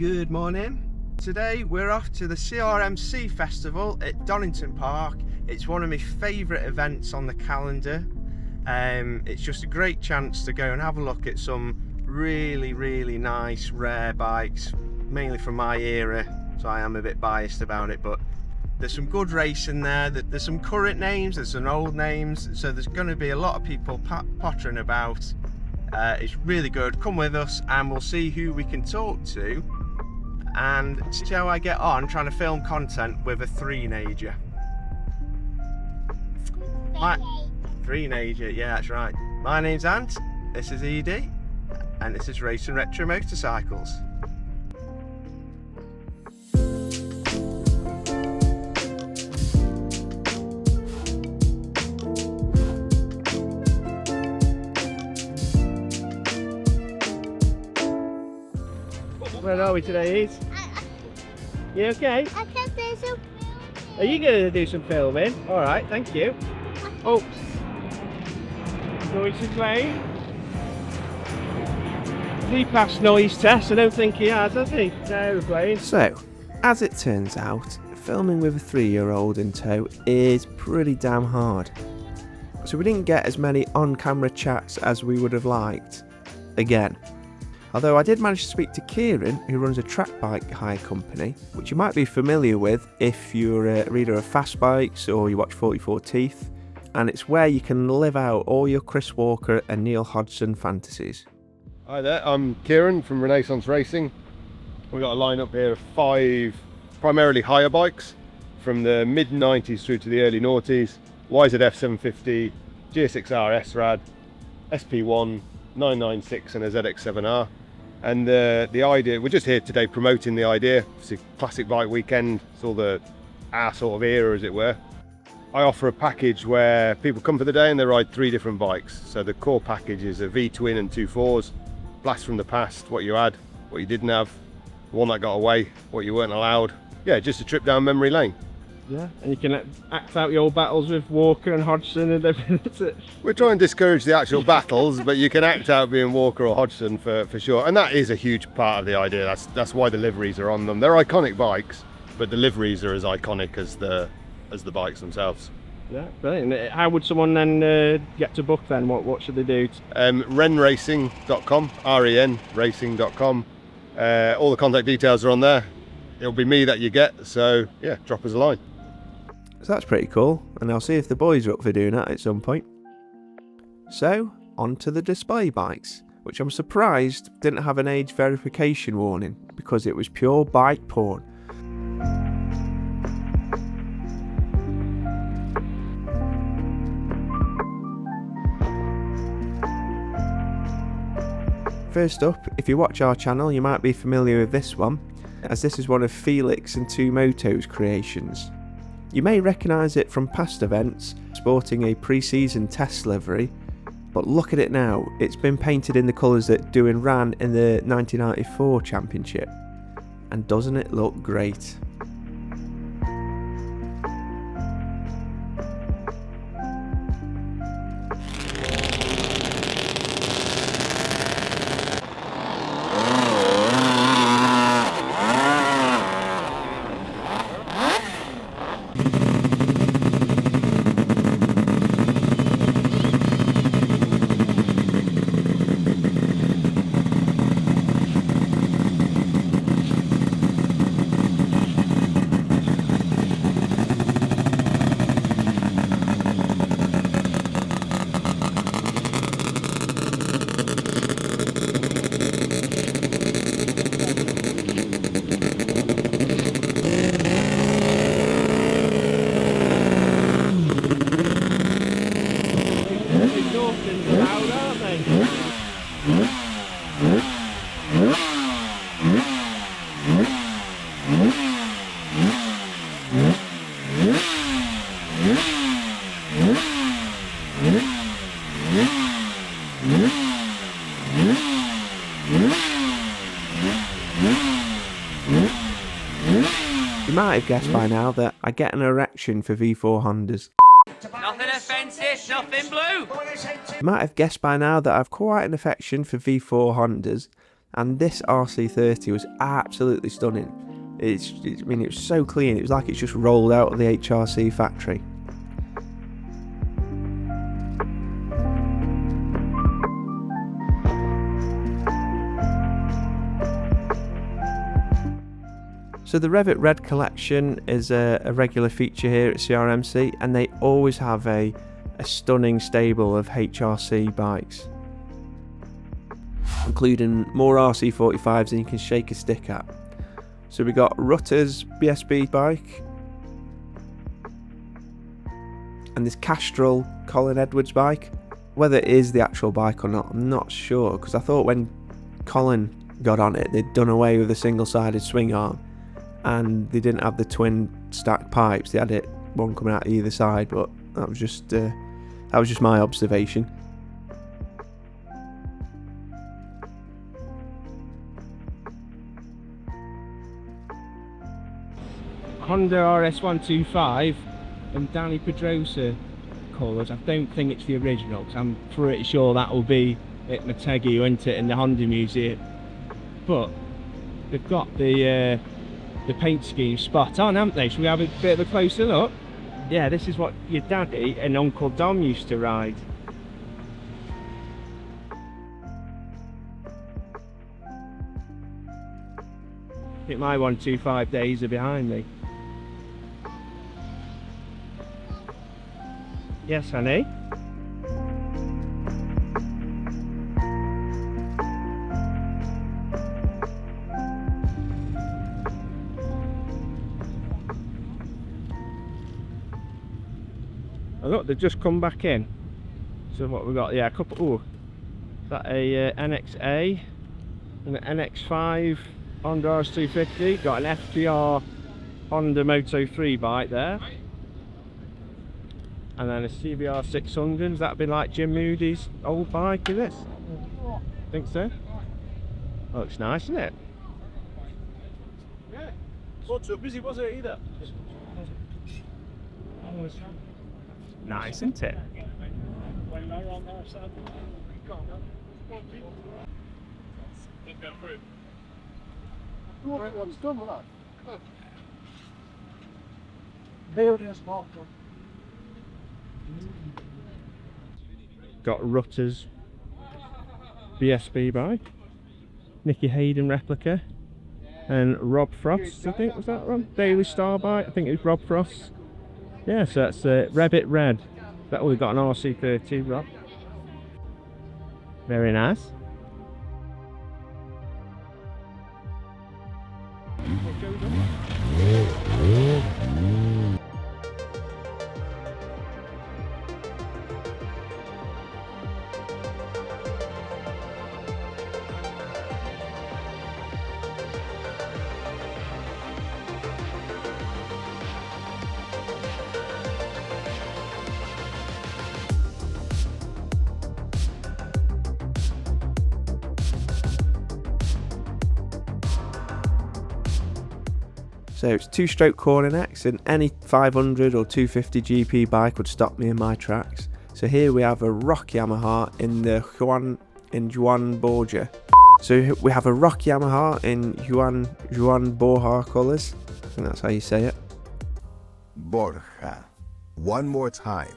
Good morning. Today we're off to the CRMC Festival at Donington Park. It's one of my favourite events on the calendar. It's just a great chance to go and have a look at some really nice rare bikes, mainly from my era, so I am a bit biased about it, but there's some good racing there. There's some current names, there's some old names, so there's going to be a lot of people pottering about. It's really good. Come with us and we'll see who we can talk to and see how I get on trying to film content with a three-nager. Three-nager, yeah, that's right. My name's Ant, this is ED, and this is Racing Retro Motorcycles. Where are we today, Eve? You okay? I can do some filming. Are you going to do some filming? Alright, thank you. Oh, noise is playing. Has he passed noise test? I don't think he has he? No, we're playing. So, as it turns out, filming with a 3-year-old in tow is pretty damn hard. So we didn't get as many on-camera chats as we would have liked. Again. Although I did manage to speak to Kieron, who runs a track bike hire company, which you might be familiar with if you're a reader of Fast Bikes or you watch 44 Teeth, and it's where you can live out all your Chris Walker and Neil Hodgson fantasies. Hi there, I'm Kieron from Renaissance Racing. We've got a lineup here of 5 primarily hire bikes from the mid-90s through to the early noughties. YZF 750, GSX-R S-Rad, SP1, 996 and a ZX7R. And the idea, we're just here today promoting the idea. It's a classic bike weekend. It's all our sort of era, as it were. I offer a package where people come for the day and they ride 3 different bikes. So the core package is a V-twin and 2 4s, blast from the past, what you had, what you didn't have, the one that got away, what you weren't allowed. Yeah, just a trip down memory lane. Yeah, and you can act out your battles with Walker and Hodgson and everything. We're trying to discourage the actual battles, but you can act out being Walker or Hodgson for sure. And that is a huge part of the idea. That's why the liveries are on them. They're iconic bikes, but the liveries are as iconic as the bikes themselves. Yeah, brilliant. How would someone then get to book then? What should they do? renracing.com, REN racing.com. All the contact details are on there. It'll be me that you get, so yeah, drop us a line. So that's pretty cool, and I'll see if the boys are up for doing that at some point. So, on to the display bikes, which I'm surprised didn't have an age verification warning, because it was pure bike porn. First up, if you watch our channel, you might be familiar with this one, as this is one of Felix and 2 Moto's creations. You may recognise it from past events, sporting a pre-season test livery, but look at it now, it's been painted in the colours that Doohan ran in the 1994 championship. And doesn't it look great? You might have guessed by now that I get an erection for V4 Hondas. Nothing offensive, nothing blue. You might have guessed by now that I've quite an affection for V4 Hondas, and this RC30 was absolutely stunning. I mean, it was so clean, it was like it's just rolled out of the HRC factory. So the Revit Red collection is a regular feature here at CRMC, and they always have a stunning stable of HRC bikes, including more RC45s than you can shake a stick at. So we got Rutter's BSB bike, and this Castrol Colin Edwards bike. Whether it is the actual bike or not, I'm not sure, because I thought when Colin got on it, they'd done away with the single-sided swing arm, and they didn't have the twin stack pipes. They had it one coming out either side, but that was just my observation. Honda RS125 and Danny Pedrosa colours. I don't think it's the original, because I'm pretty sure that will be at Motegi, won't it, in the Honda Museum. But they've got the paint scheme spot on, haven't they? Shall we have a bit of a closer look? Yeah, this is what your daddy and Uncle Dom used to ride. I think my 125 days are behind me. Yes, honey? Oh, look, they've just come back in. So what we got? Yeah, a couple. Oh, is that a NXA and an NX5 Honda RS250? Got an FTR Honda Moto 3 bike there. And then a CBR 600, that'd be like Jim Moody's old bike, is this? Think so? Oh, looks nice, isn't it? Yeah, not too busy, was it either? Nice, isn't it? What's done with that? There is small. Got Rutter's BSB bike, Nicky Hayden replica, and Rob Frost, I think, was that Rob? Daily Star bike, I think it was Rob Frost. Yeah, so that's Revit Red. That we've got an RC30, Rob. Very nice. So it's two-stroke corner necks, and any 500 or 250 GP bike would stop me in my tracks. So here we have a ROC Yamaha in the Juan Borja. So we have a ROC Yamaha in Juan Borja colours. I think that's how you say it. Borja. One more time.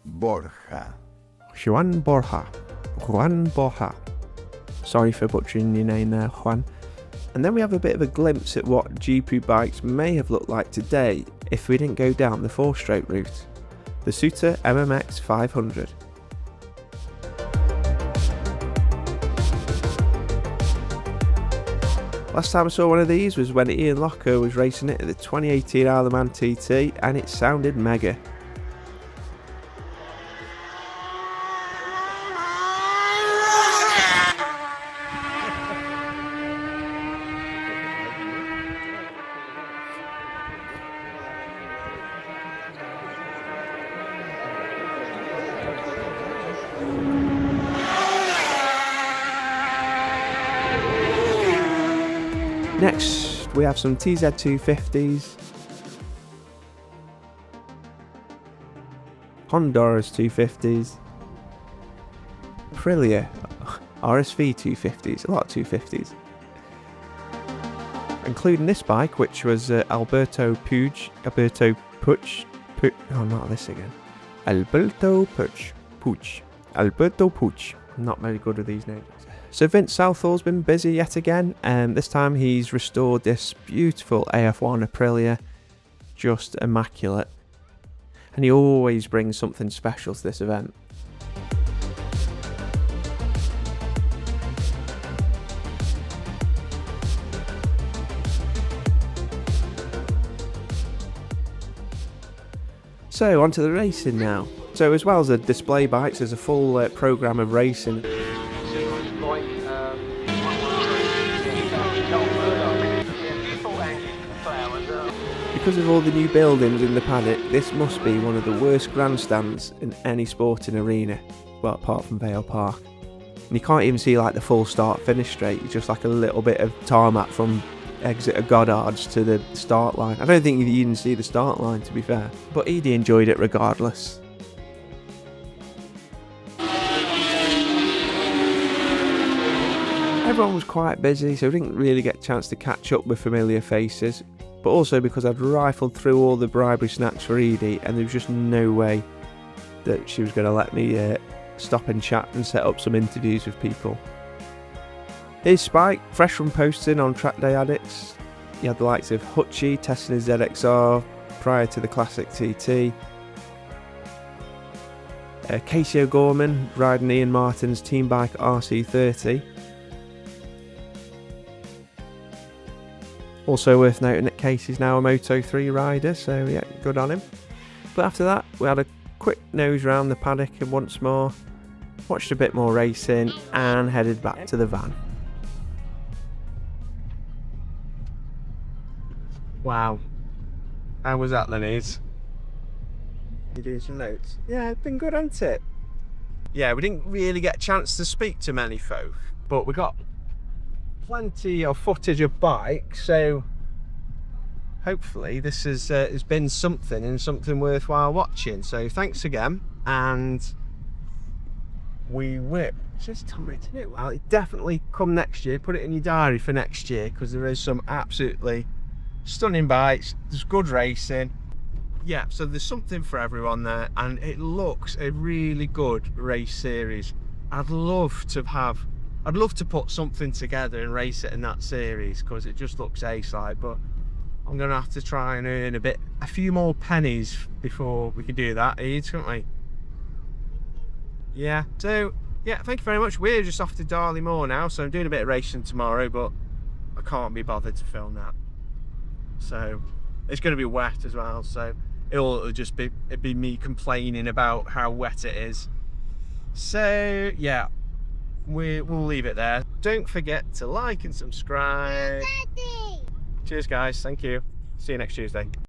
Borja. Juan Borja. Juan Borja. Sorry for butchering your name there, Juan. And then we have a bit of a glimpse at what GP bikes may have looked like today if we didn't go down the 4-stroke route. The Suter MMX 500. Last time I saw one of these was when Ian Locker was racing it at the 2018 Isle of Man TT, and it sounded mega. Next, we have some TZ250s, Honda RS250s, Aprilia. RSV 250s, a lot of 250s. Including this bike, which was Alberto Puig, oh, not this again. Alberto Puig. I'm not very good with these names. So Vince Southall's been busy yet again, and this time he's restored this beautiful AF1 Aprilia, just immaculate. And he always brings something special to this event. So onto the racing now. So as well as the display bikes, there's a full programme of racing. Because of all the new buildings in the paddock, this must be one of the worst grandstands in any sporting arena, well, apart from Vale Park. And you can't even see like the full start-finish straight, it's just like a little bit of tarmac from exit of Goddard's to the start line. I don't think you even see the start line, to be fair, but Edie enjoyed it regardless. Everyone was quite busy, so we didn't really get a chance to catch up with familiar faces, but also because I'd rifled through all the bribery snacks for Edie and there was just no way that she was going to let me stop and chat and set up some interviews with people. Here's Spike, fresh from posting on Track Day Addicts. You had the likes of Hutchie testing his ZXR prior to the Classic TT. Casey O'Gorman riding Ian Martin's team bike RC30. Also worth noting that Casey's now a Moto3 rider, so yeah, good on him. But after that, we had a quick nose round the paddock and once more, watched a bit more racing and headed back to the van. Wow. How was that, Lenny's? You doing some notes? Yeah, it's been good, hasn't it? Yeah, we didn't really get a chance to speak to many folk, but we got plenty of footage of bikes, so hopefully this has been something and something worthwhile watching. So thanks again, and we will just tell me to do it. Well, it definitely come next year. Put it in your diary for next year because there is some absolutely stunning bikes. There's good racing. Yeah, so there's something for everyone there, and it looks a really good race series. I'd love to put something together and race it in that series because it just looks ace-like, but I'm gonna have to try and earn a few more pennies before we can do that, can't we? Yeah, so yeah, thank you very much. We're just off to Darley Moor now, so I'm doing a bit of racing tomorrow, but I can't be bothered to film that. So it's going to be wet as well, so it'll just be me complaining about how wet it is. So yeah, we'll leave it there. Don't forget to like and subscribe. Cheers guys, thank you. See you next Tuesday.